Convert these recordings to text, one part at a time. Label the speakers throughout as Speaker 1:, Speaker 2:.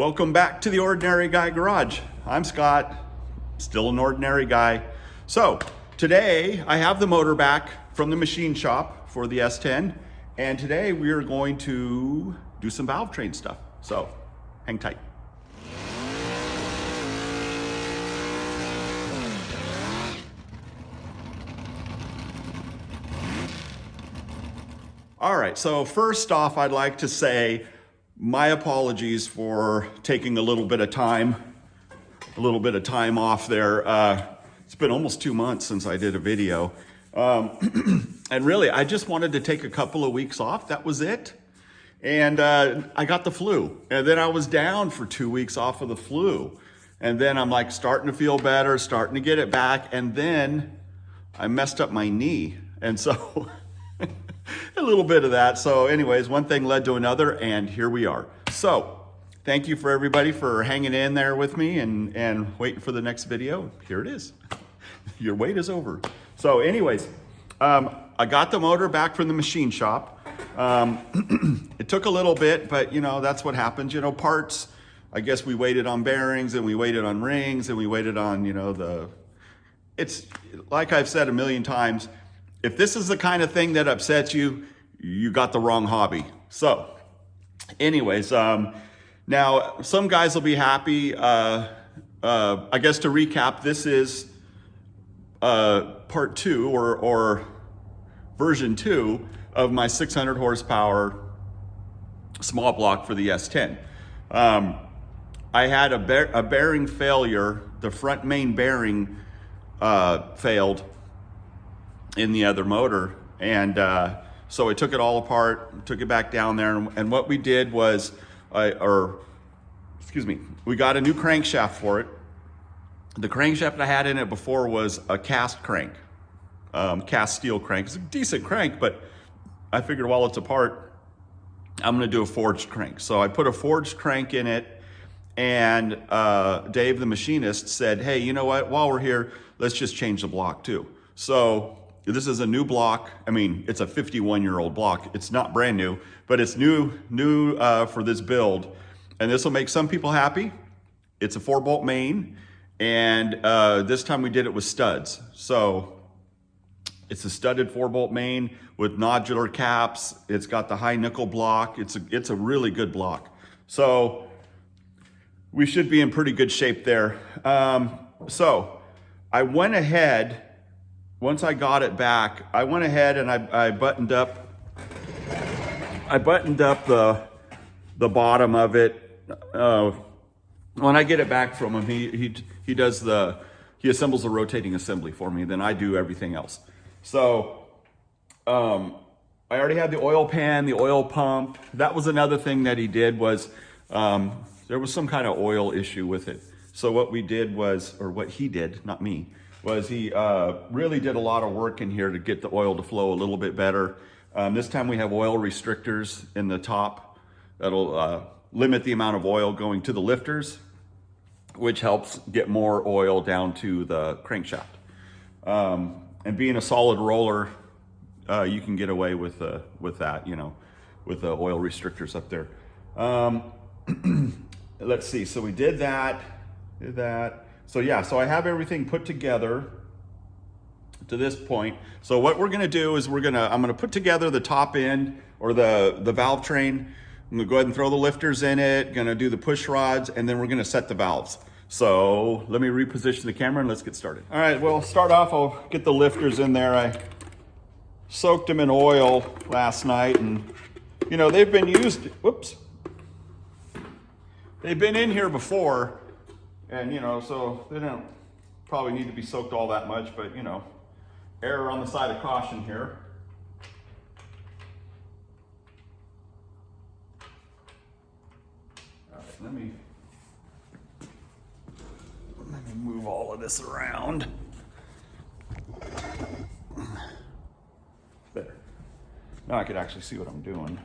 Speaker 1: Welcome back to the Ordinary Guy Garage. I'm Scott, still an ordinary guy. So today I have the motor back from the machine shop for the S10, and today we are going to do some valve train stuff. So hang tight. All right, so first off, I'd like to say my apologies for taking a little bit of time off there. It's been almost 2 months since I did a video. And really, I just wanted to take a couple of weeks off. That was it. And I got the flu. And then I was down for 2 weeks off of the flu. And then I'm like starting to feel better, starting to get it back. And then I messed up my knee. And so a little bit of that. So anyways, one thing led to another, and here we are. So thank you for everybody for hanging in there with me and waiting for the next video. Here it is. Your wait is over. So anyways, I got the motor back from the machine shop. It took a little bit, but you know, that's what happens. You know, parts, I guess we waited on bearings and we waited on rings and we waited on, you know, it's like I've said a million times, if this is the kind of thing that upsets you, you got the wrong hobby. So anyways, now some guys will be happy. I guess to recap, this is part 2 or version 2 of my 600 horsepower small block for the S10. I had a bearing failure. The front main bearing failed in the other motor, and so I took it all apart, took it back down there, and what we did was, we got a new crankshaft for it. The crankshaft I had in it before was a cast crank, cast steel crank. It's a decent crank, but I figured while it's apart, I'm gonna do a forged crank. So I put a forged crank in it, and Dave, the machinist, said, hey, you know what, while we're here, let's just change the block too. So this is a new block. I mean, it's a 51-year-old block. It's not brand new, but it's new for this build. And this will make some people happy. It's a 4-bolt main. And this time we did it with studs. So it's a studded 4-bolt main with nodular caps. It's got the high nickel block. It's a really good block. So we should be in pretty good shape there. So I went ahead, once I got it back, I went ahead and I buttoned up the bottom of it. When I get it back from him, he assembles the rotating assembly for me, then I do everything else. So I already had the oil pan, the oil pump. That was another thing that he did was, there was some kind of oil issue with it. So what we did was, or what he did, not me, was he really did a lot of work in here to get the oil to flow a little bit better. This time we have oil restrictors in the top that'll limit the amount of oil going to the lifters, which helps get more oil down to the crankshaft. And being a solid roller, you can get away with that, you know, with the oil restrictors up there. Let's see, so we did that. So yeah, so I have everything put together to this point. So what we're gonna do is I'm gonna put together the top end or the valve train. I'm gonna go ahead and throw the lifters in it, gonna do the push rods, and then we're gonna set the valves. So let me reposition the camera and let's get started. All right, well, start off, I'll get the lifters in there. I soaked them in oil last night, and you know, they've been used, whoops. They've been in here before, and you know, so they don't probably need to be soaked all that much, but you know, error on the side of caution here. All right, let me move all of this around. Better. Now I could actually see what I'm doing.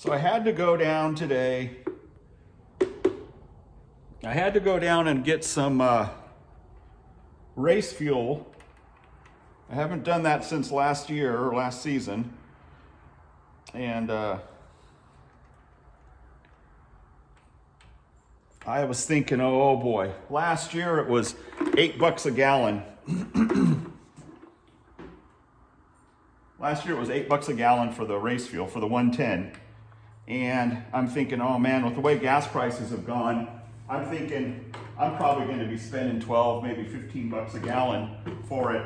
Speaker 1: So I had to go down today. I had to go down and get some race fuel. I haven't done that since last year or last season. And I was thinking, oh boy, last year it was $8 a gallon. Last year it was $8 a gallon for the race fuel, for the 110. And I'm thinking, oh man, with the way gas prices have gone, I'm thinking I'm probably going to be spending 12, maybe $15 a gallon for it.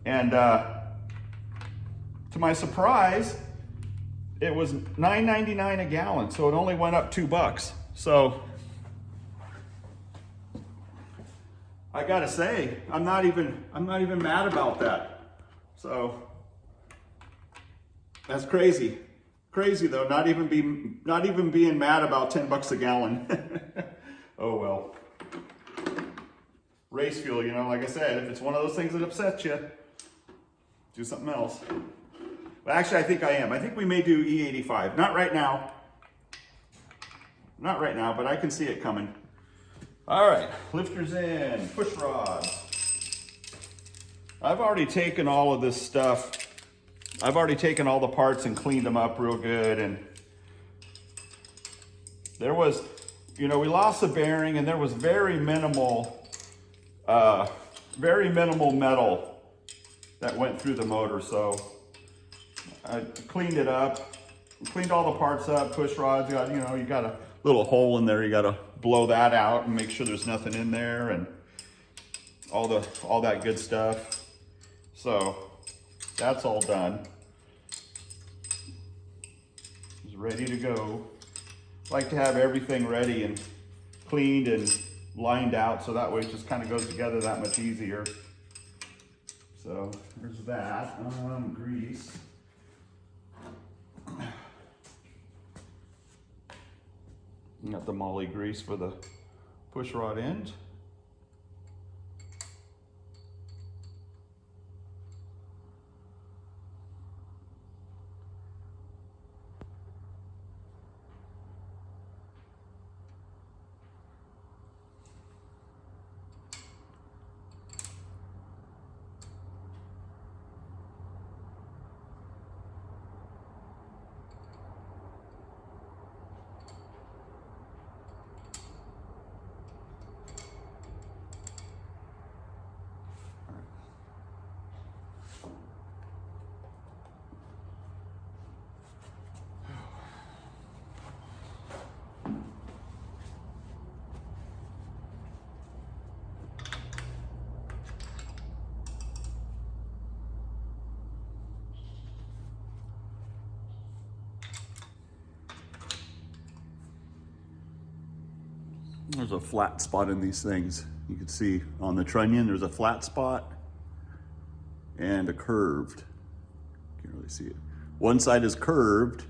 Speaker 1: And to my surprise, it was $9.99 a gallon, so it only went up $2. So I gotta say, I'm not even mad about that. So that's crazy. Crazy though, not even being mad about $10 a gallon. Oh well. Race fuel, you know, like I said, if it's one of those things that upsets you, do something else. But actually, I think I am. I think we may do E85. Not right now. Not right now, but I can see it coming. All right, lifters in, push rods. I've already taken all of this stuff. I've already taken all the parts and cleaned them up real good. And there was, you know, we lost the bearing and there was very minimal metal that went through the motor. So I cleaned it up, cleaned all the parts up, push rods, you know, you got a little hole in there, you got to blow that out and make sure there's nothing in there and all that good stuff. So that's all done. It's ready to go. I like to have everything ready and cleaned and lined out so that way it just kind of goes together that much easier. So there's that. Grease. Got the moly grease for the push rod end. There's a flat spot in these things. You can see on the trunnion, there's a flat spot and a curved. Can't really see it. One side is curved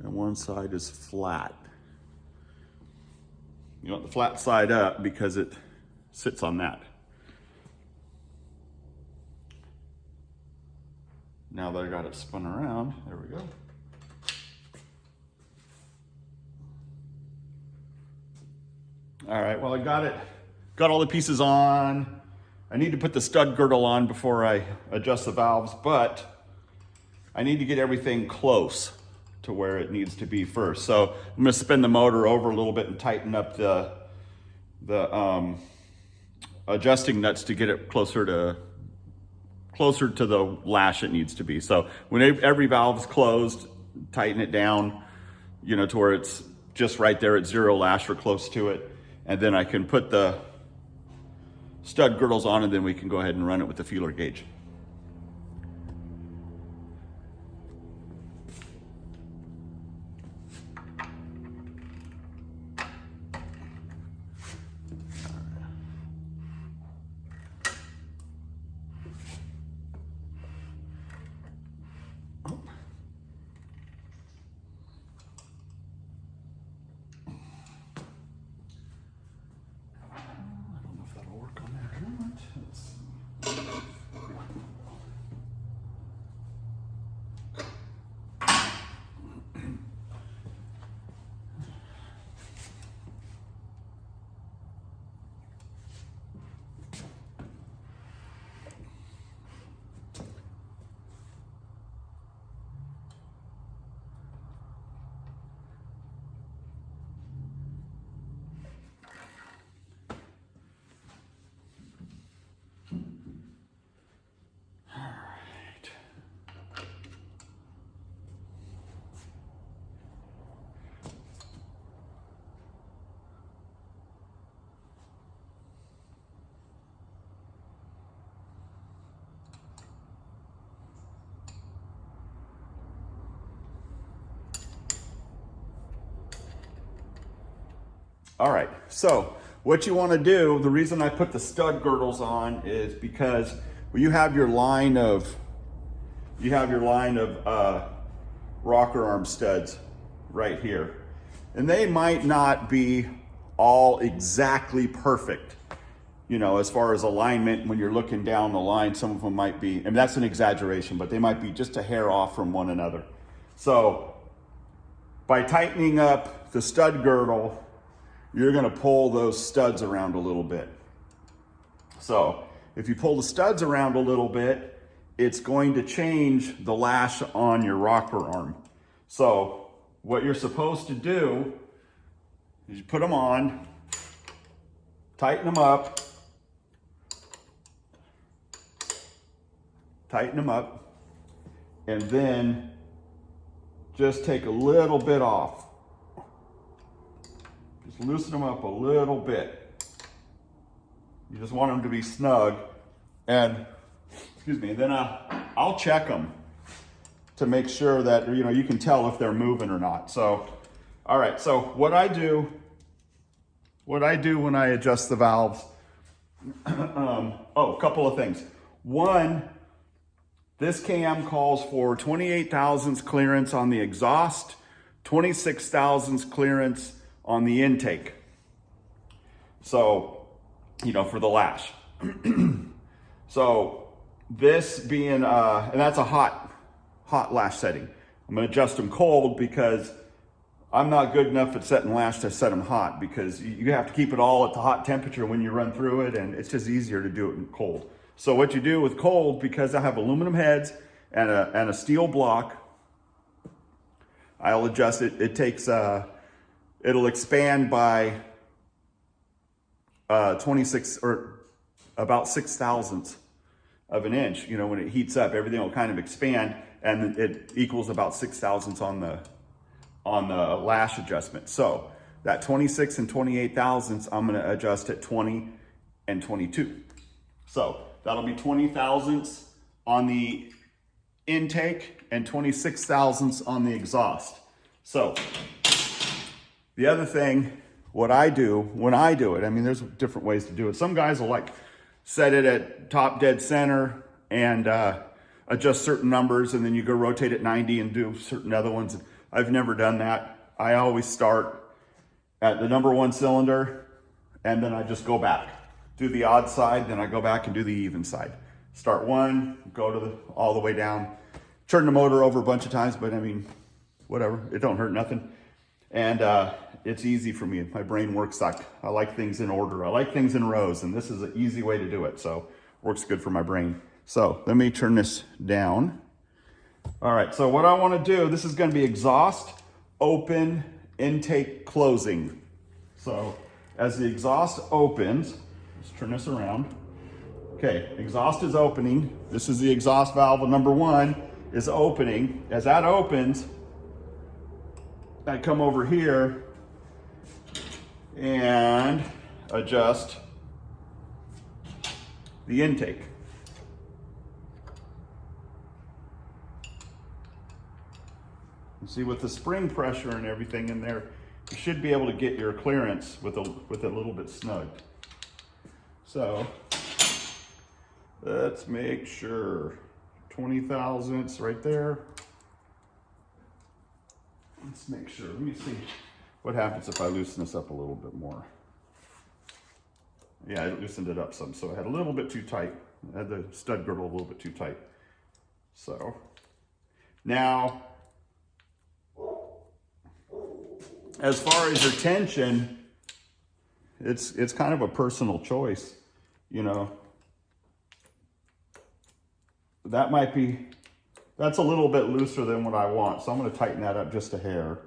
Speaker 1: and one side is flat. You want the flat side up because it sits on that. Now that I got it spun around, there we go. All right, well, I got all the pieces on. I need to put the stud girdle on before I adjust the valves, but I need to get everything close to where it needs to be first. So I'm gonna spin the motor over a little bit and tighten up the adjusting nuts to get it closer to the lash it needs to be. So when every valve is closed, tighten it down, you know, to where it's just right there at zero lash or close to it. And then I can put the stud girdles on and then we can go ahead and run it with the feeler gauge. All right, so what you want to do, the reason I put the stud girdles on is because when you have your line of rocker arm studs right here, and they might not be all exactly perfect, you know, as far as alignment. When you're looking down the line, some of them might be, and that's an exaggeration, but they might be just a hair off from one another. So by tightening up the stud girdle, you're gonna pull those studs around a little bit. So if you pull the studs around a little bit, it's going to change the lash on your rocker arm. So what you're supposed to do is you put them on, tighten them up, and then just take a little bit off. Just loosen them up a little bit. You just want them to be snug. And, excuse me, then I'll check them to make sure that, you know, you can tell if they're moving or not. So, all right, so what I do when I adjust the valves, a couple of things. One, this cam calls for 28 thousandths clearance on the exhaust, 26 thousandths clearance on the intake. So, you know, for the lash. So this being, and that's a hot lash setting. I'm gonna adjust them cold because I'm not good enough at setting lash to set them hot, because you have to keep it all at the hot temperature when you run through it, and it's just easier to do it in cold. So what you do with cold, because I have aluminum heads and a steel block, I'll adjust it. It takes, it'll expand by 26 or about 6 thousandths of an inch. You know, when it heats up, everything will kind of expand, and it equals about 6 thousandths on the lash adjustment. So that 26 and 28 thousandths, I'm going to adjust at 20 and 22. So that'll be 20 thousandths on the intake and 26 thousandths on the exhaust. So the other thing, what I do when I do it, I mean, there's different ways to do it. Some guys will like set it at top dead center and adjust certain numbers, and then you go rotate at 90 and do certain other ones. I've never done that. I always start at the number 1 cylinder, and then I just go back. Do the odd side, then I go back and do the even side. Start one, go to all the way down. Turn the motor over a bunch of times, but I mean, whatever, it don't hurt nothing. And it's easy for me. My brain works like, I like things in order. I like things in rows, and this is an easy way to do it. So works good for my brain. So let me turn this down. All right, so what I want to do, this is going to be exhaust, open, intake, closing. So as the exhaust opens, let's turn this around. Okay, exhaust is opening. This is the exhaust valve number 1 is opening. As that opens, I come over here and adjust the intake. You see, with the spring pressure and everything in there, you should be able to get your clearance with a little bit snug. So let's make sure 20 thousandths right there. Let's make sure. Let me see what happens if I loosen this up a little bit more. Yeah, I loosened it up some, so I had a little bit too tight. I had the stud girdle a little bit too tight. So now, as far as your tension, it's kind of a personal choice, you know. That's a little bit looser than what I want, so I'm going to tighten that up just a hair.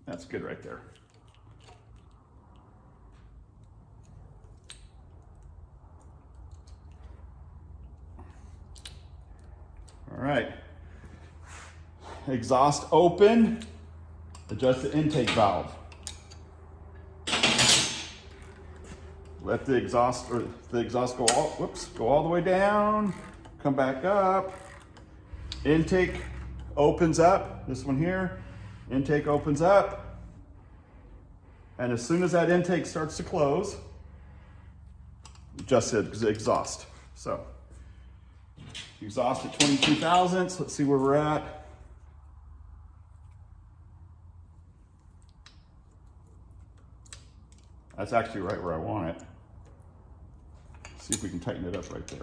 Speaker 1: That's good right there. All right. Exhaust open, adjust the intake valve. let the exhaust go all the way down, come back up. Intake opens up, this one here, intake opens up. And as soon as that intake starts to close, just exhaust. So, exhaust at 22 thousandths. Let's see where we're at. That's actually right where I want it. See if we can tighten it up right there.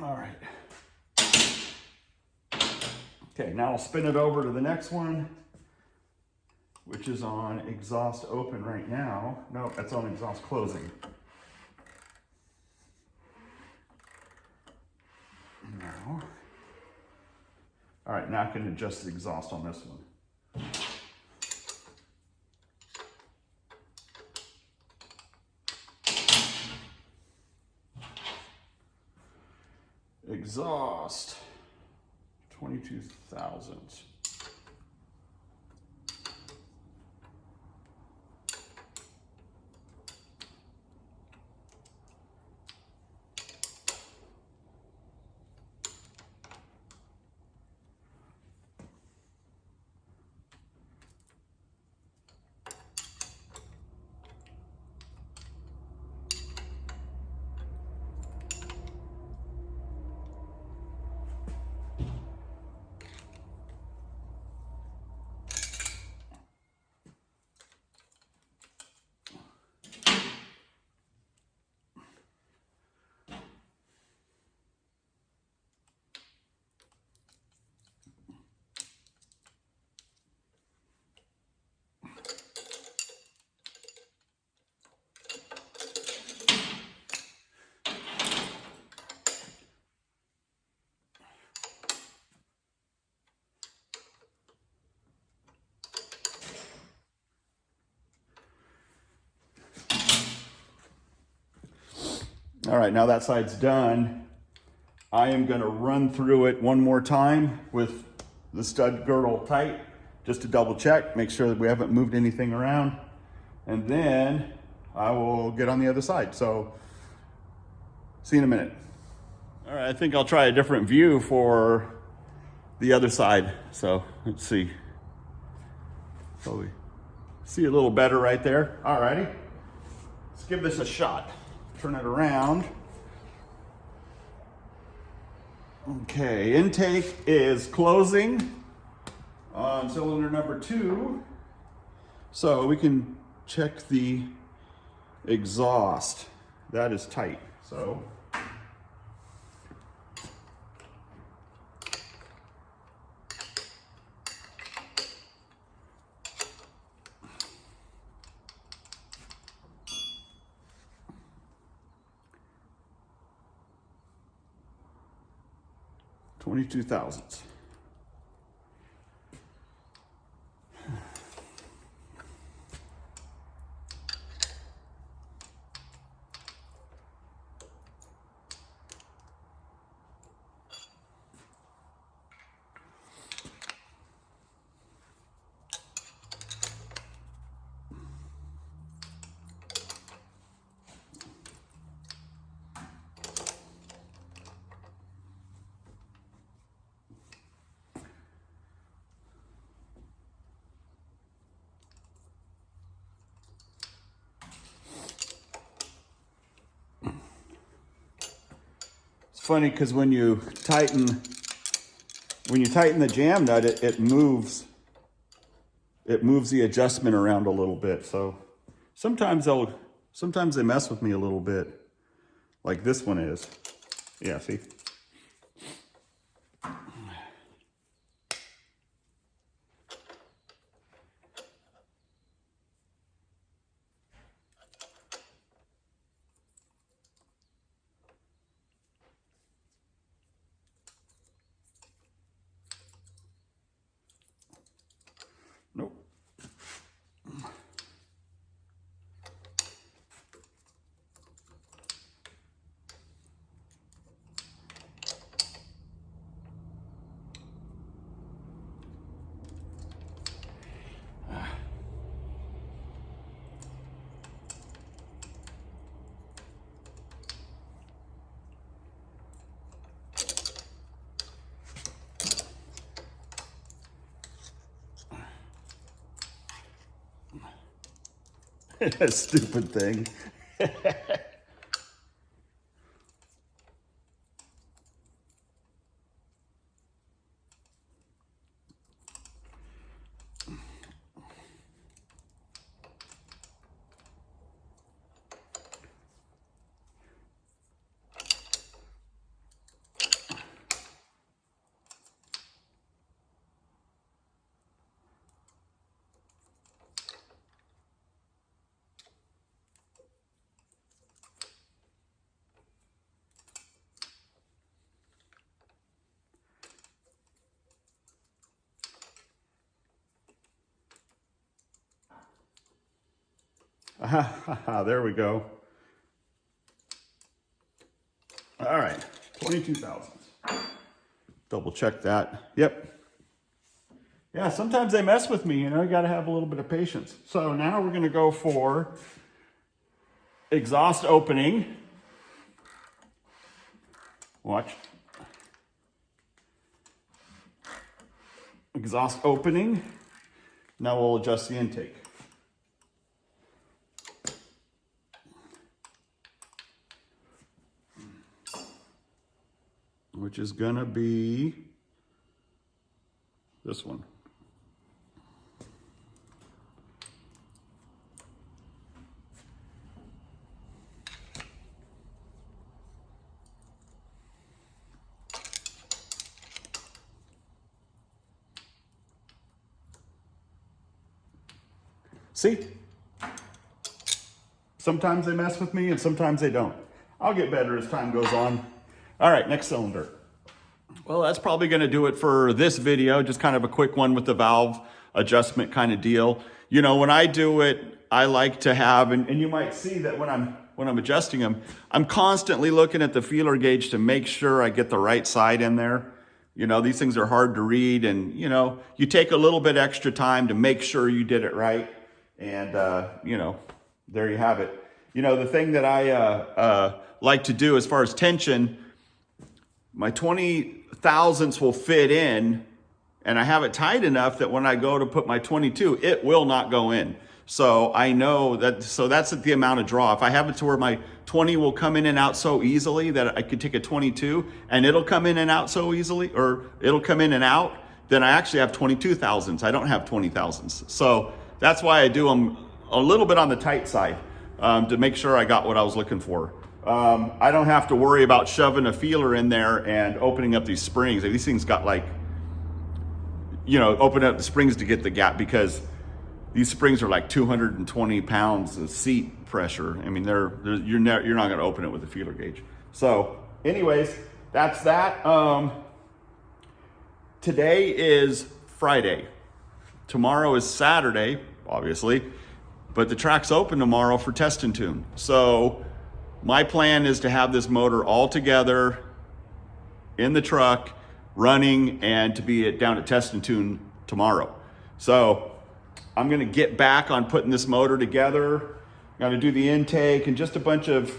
Speaker 1: All right. Okay, now I'll spin it over to the next one, which is on exhaust open right now. No, that's on exhaust closing. Now, all right, now I can adjust the exhaust on this one. Exhaust, 22 thousandths. All right, now that side's done. I am gonna run through it one more time with the stud girdle tight, just to double check, make sure that we haven't moved anything around. And then I will get on the other side. So, see you in a minute. All right, I think I'll try a different view for the other side. So, let's see. So we see a little better right there. All righty, let's give this a shot. Turn it around. Okay, intake is closing on cylinder number 2. So we can check the exhaust. That is tight. So $22 thousandths. Funny because when you tighten the jam nut, it moves the adjustment around a little bit. So sometimes they mess with me a little bit, like this one is. Yeah, see. Stupid thing. There we go. All right, 22 thousandths. Double check that. Yep. Yeah, sometimes they mess with me, you know, you got to have a little bit of patience. So now we're going to go for exhaust opening. Watch. Exhaust opening. Now we'll adjust the intake. Which is gonna be this one. See? Sometimes they mess with me and sometimes they don't. I'll get better as time goes on. All right, next cylinder. Well, that's probably gonna do it for this video, just kind of a quick one with the valve adjustment kind of deal. You know, when I do it, I like to have, and you might see that when I'm adjusting them, I'm constantly looking at the feeler gauge to make sure I get the right side in there. You know, these things are hard to read, and you know, you take a little bit extra time to make sure you did it right. And you know, there you have it. You know, the thing that I like to do as far as tension, my 20 thousandths will fit in, and I have it tight enough that when I go to put my 22, it will not go in. So I know that, so that's the amount of draw. If I have it to where my 20 will come in and out so easily that I could take a 22 and it'll come in and out so easily, or it'll come in and out, then I actually have 22 thousandths. I don't have 20 thousandths. So that's why I do them a little bit on the tight side, to make sure I got what I was looking for. I don't have to worry about shoving a feeler in there and opening up these springs. These things got like, you know, open up the springs to get the gap, because these springs are like 220 pounds of seat pressure. I mean, you're not going to open it with a feeler gauge. So anyways, that's that. Today is Friday. Tomorrow is Saturday, obviously, but the track's open tomorrow for test and tune. So my plan is to have this motor all together in the truck, running, and to be down at test and tune tomorrow. So I'm gonna get back on putting this motor together. I'm gonna do the intake and just a bunch of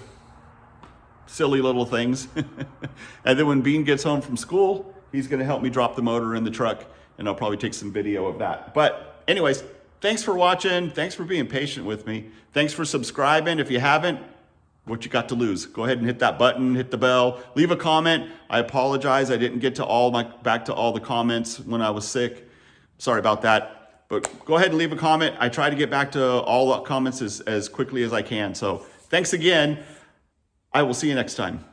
Speaker 1: silly little things. And then when Bean gets home from school, he's gonna help me drop the motor in the truck, and I'll probably take some video of that. But anyways, thanks for watching. Thanks for being patient with me. Thanks for subscribing. If you haven't, what you got to lose? Go ahead and hit that button, hit the bell, leave a comment. I apologize, I didn't get to back to all the comments when I was sick. Sorry about that. But go ahead and leave a comment. I try to get back to all the comments as quickly as I can. So thanks again. I will see you next time.